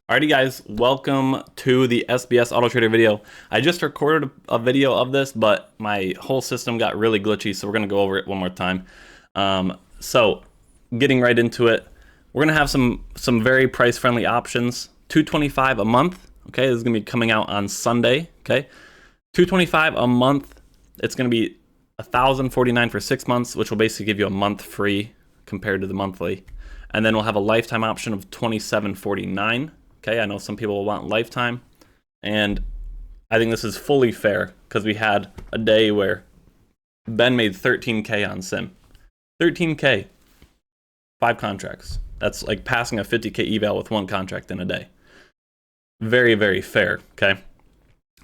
Alrighty guys, welcome to the SBS Autotrader video. I just recorded a video of this, but my whole system got really glitchy, so we're going to go over it one more time. So getting right into it, we're going to have some very price-friendly options. $225 a month, okay? This is going to be coming out on Sunday, okay? $225 a month. It's going to be $1,049 for 6 months, which will basically give you a month free compared to the monthly. And then we'll have a lifetime option of $27.49. Okay, I know some people will want lifetime, and I think this is fully fair because we had a day where Ben made 13K on Sim. 13K, 5 contracts. That's like passing a 50K eval with 1 contract in a day. Very, very fair, okay?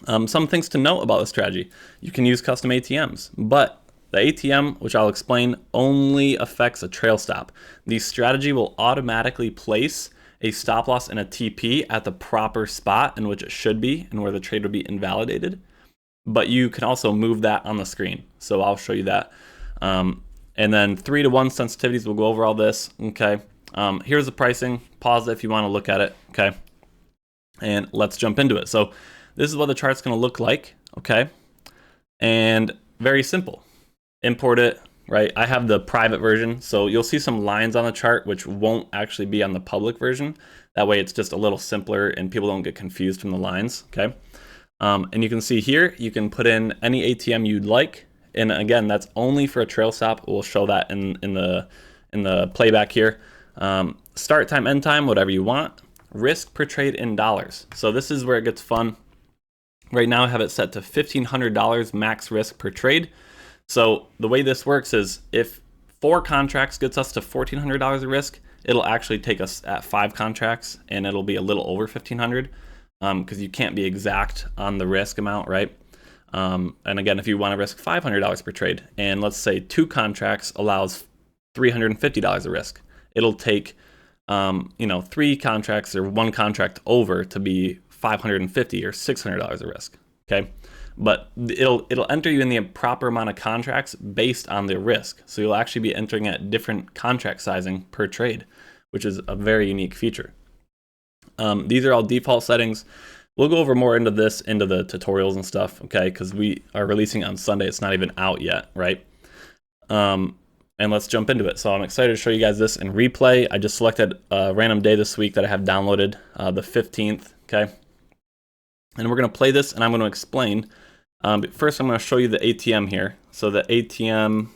Some things to note about the strategy. You can use custom ATMs, but the ATM, which I'll explain, only affects a trail stop. The strategy will automatically place a stop loss and a TP at the proper spot in which it should be and where the trade would be invalidated. But you can also move that on the screen. So I'll show you that. And then 3-to-1 sensitivities, we'll go over all this, okay? Here's the pricing. Pause it if you want to look at it, okay? And let's jump into it. So this is what the chart's going to look like, okay? And very simple. Import it. Right, I have the private version, so you'll see some lines on the chart which won't actually be on the public version. That way it's just a little simpler and people don't get confused from the lines, okay? And you can see here, you can put in any ATM you'd like. And again, that's only for a trail stop. We'll show that in the playback here. Start time, end time, whatever you want. Risk per trade in dollars. So this is where it gets fun. Right now I have it set to $1,500 max risk per trade. So the way this works is if 4 contracts gets us to $1,400 of risk, it'll actually take us at 5 contracts and it'll be a little over $1,500 because you can't be exact on the risk amount, right? And again, if you want to risk $500 per trade and let's say 2 contracts allows $350 of risk, it'll take 3 contracts or 1 contract over to be $550 or $600 of risk, okay? But it'll enter you in the proper amount of contracts based on the risk. So you'll actually be entering at different contract sizing per trade, which is a very unique feature. These are all default settings. We'll go over more into this, into the tutorials and stuff, okay? Because we are releasing on Sunday. It's not even out yet, right? And let's jump into it. So I'm excited to show you guys this in replay. I just selected a random day this week that I have downloaded, the 15th, okay? And we're going to play this and I'm going to explain. But first, I'm going to show you the ATM here. So the ATM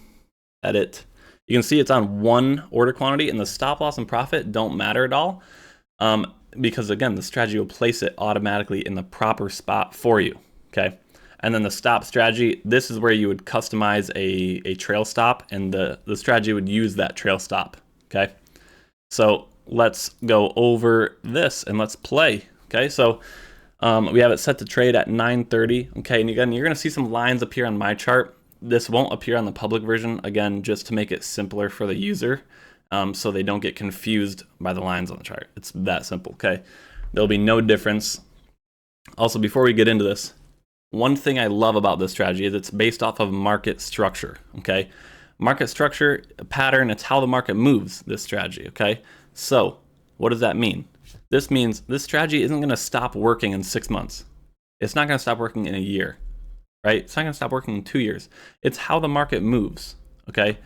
edit, you can see it's on 1 order quantity and the stop loss and profit don't matter at all. Because again, the strategy will place it automatically in the proper spot for you. Okay. And then the stop strategy, this is where you would customize a trail stop and the strategy would use that trail stop. Okay. So let's go over this and let's play. Okay. So we have it set to trade at 9:30. Okay, and again, you're going to see some lines appear on my chart. This won't appear on the public version, again, just to make it simpler for the user so they don't get confused by the lines on the chart. It's that simple, okay? There'll be no difference. Also, before we get into this, one thing I love about this strategy is it's based off of market structure, okay? Market structure, pattern, it's how the market moves, this strategy, okay? So, what does that mean? This means this strategy isn't going to stop working in 6 months. It's not going to stop working in a year, right? It's not going to stop working in 2 years. It's how the market moves, okay?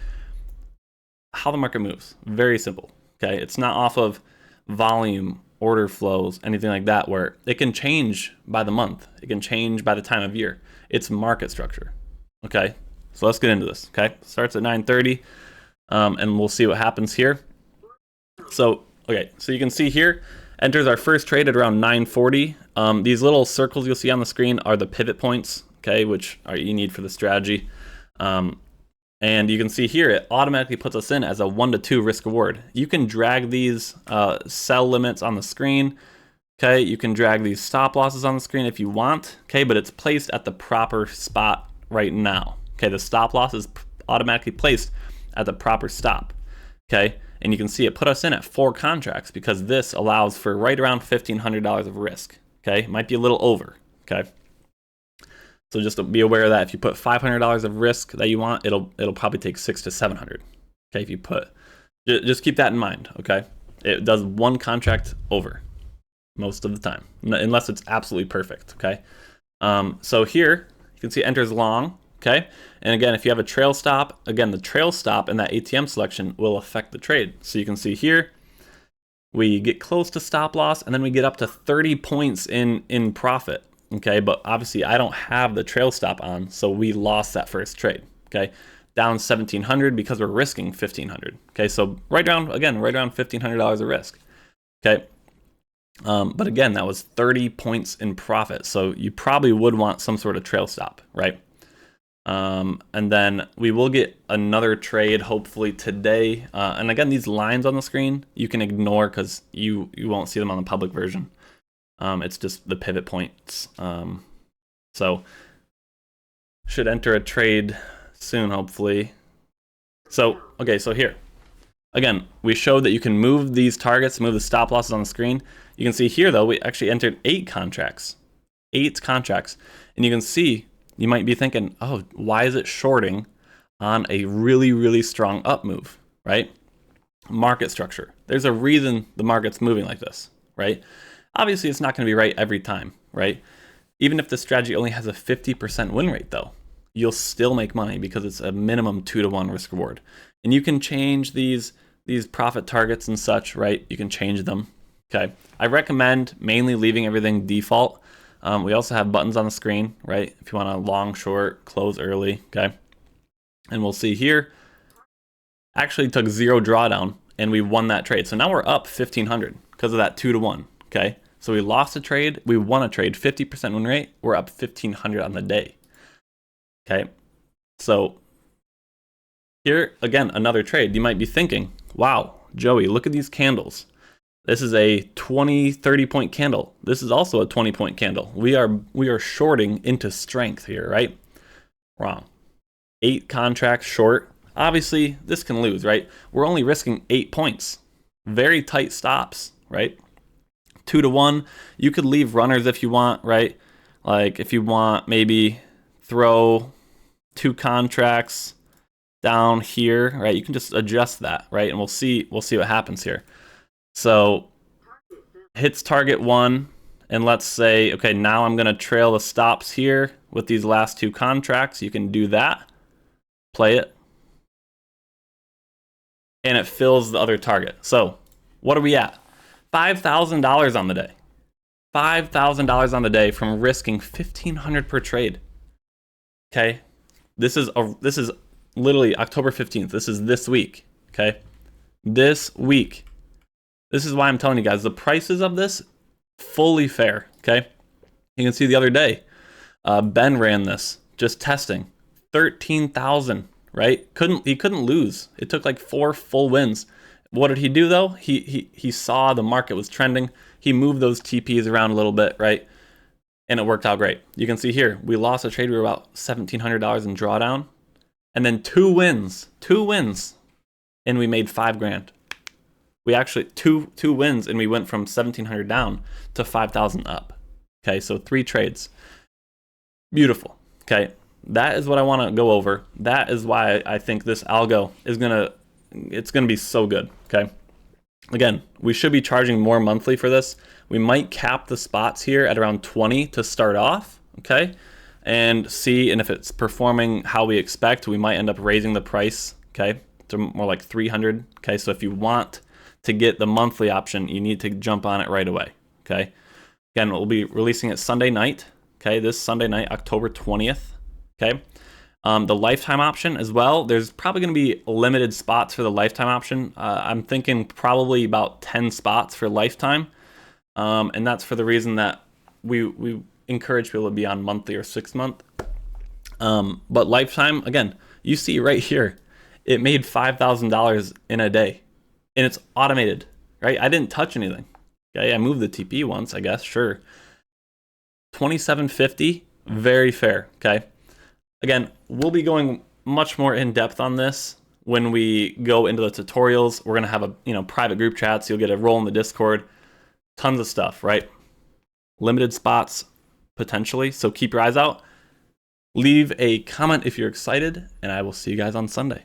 How the market moves. Very simple, okay? It's not off of volume, order flows, anything like that where it can change by the month. It can change by the time of year. It's market structure, okay? So let's get into this, okay? Starts at 9:30 and we'll see what happens here. So, okay, so you can see here, enters our first trade at around 9:40. These little circles you'll see on the screen are the pivot points, okay, which you need for the strategy. And you can see here, it automatically puts us in as a 1-to-2 risk reward. You can drag these sell limits on the screen, okay? You can drag these stop losses on the screen if you want, okay? But it's placed at the proper spot right now, okay? The stop loss is automatically placed at the proper stop, okay? And you can see it put us in at 4 contracts because this allows for right around $1,500 of risk. Okay, it might be a little over. Okay, so just be aware of that. If you put $500 of risk that you want, it'll probably take $600 to $700. Okay, if you just keep that in mind. Okay, it does 1 contract over. most of the time, unless it's absolutely perfect, okay? So here, you can see enters long, okay? And again, if you have a trail stop, again, the trail stop and that ATM selection will affect the trade. So you can see here, we get close to stop loss, and then we get up to 30 points in profit, okay? But obviously, I don't have the trail stop on, so we lost that first trade, okay? Down 1,700 because we're risking 1,500, okay? So right around $1,500 of risk, okay? But again, that was 30 points in profit, so you probably would want some sort of trail stop, right? And then we will get another trade hopefully today. And again, these lines on the screen, you can ignore because you won't see them on the public version. It's just the pivot points. So should enter a trade soon, hopefully. So, okay, so here. Again, we showed that you can move these targets, move the stop losses on the screen. You can see here, though, we actually entered 8 contracts. 8 contracts. And you can see, you might be thinking, oh, why is it shorting on a really, really strong up move, right? Market structure. There's a reason the market's moving like this, right? Obviously, it's not going to be right every time, right? Even if the strategy only has a 50% win rate, though, you'll still make money because it's a minimum 2-to-1 risk reward. And you can change these profit targets and such, right? You can change them, okay? I recommend mainly leaving everything default. We also have buttons on the screen, right? If you want a long, short, close early, okay? And we'll see here, actually took 0 drawdown and we won that trade. So now we're up 1,500 because of that 2-to-1, okay? So we lost a trade, we won a trade, 50% win rate, we're up 1,500 on the day, okay? So here, again, another trade. You might be thinking, wow, Joey, look at these candles. This is a 20, 30-point candle. This is also a 20-point candle. We are shorting into strength here, right? Wrong. 8 contracts short. Obviously, this can lose, right? We're only risking 8 points. Very tight stops, right? 2-to-1. You could leave runners if you want, right? Like if you want, maybe throw 2 contracts down here, right? You can just adjust that, right? And we'll see what happens here. So hits target 1, and let's say, okay, now I'm gonna trail the stops here with these last 2 contracts. You can do that, play it, and it fills the other target. So what are we at? $5,000 on the day. $5,000 on the day from risking 1,500 per trade. Okay, this is literally October 15th. This is this week. Okay, this week. This is why I'm telling you guys, the prices of this, fully fair, okay? You can see the other day, Ben ran this, just testing, 13,000, right? He couldn't lose. It took like 4 full wins. What did he do though? He saw the market was trending. He moved those TPs around a little bit, right? And it worked out great. You can see here, we lost a trade, we were about $1,700 in drawdown, and then 2 wins, and we made $5,000. We actually two wins, and we went from 1,700 down to 5,000 up. Okay, so 3 trades. Beautiful. Okay, that is what I want to go over. That is why I think this algo is it's gonna be so good. Okay, again, we should be charging more monthly for this. We might cap the spots here at around 20 to start off. Okay, and see, and if it's performing how we expect, we might end up raising the price. Okay, to more like 300. Okay, so if you want to get the monthly option, you need to jump on it right away, okay? Again, we'll be releasing it Sunday night, okay? This Sunday night, October 20th, okay? The lifetime option as well, there's probably gonna be limited spots for the lifetime option. I'm thinking probably about 10 spots for lifetime, and that's for the reason that we encourage people to be on monthly or 6-month. But lifetime, again, you see right here, it made $5,000 in a day. And it's automated, right? I didn't touch anything. Okay, I moved the TP once, I guess, sure. 27.50, very fair, okay? Again, we'll be going much more in depth on this when we go into the tutorials. We're gonna have a private group chats. You'll get a role in the Discord, tons of stuff, right? Limited spots potentially, so keep your eyes out. Leave a comment if you're excited, and I will see you guys on Sunday.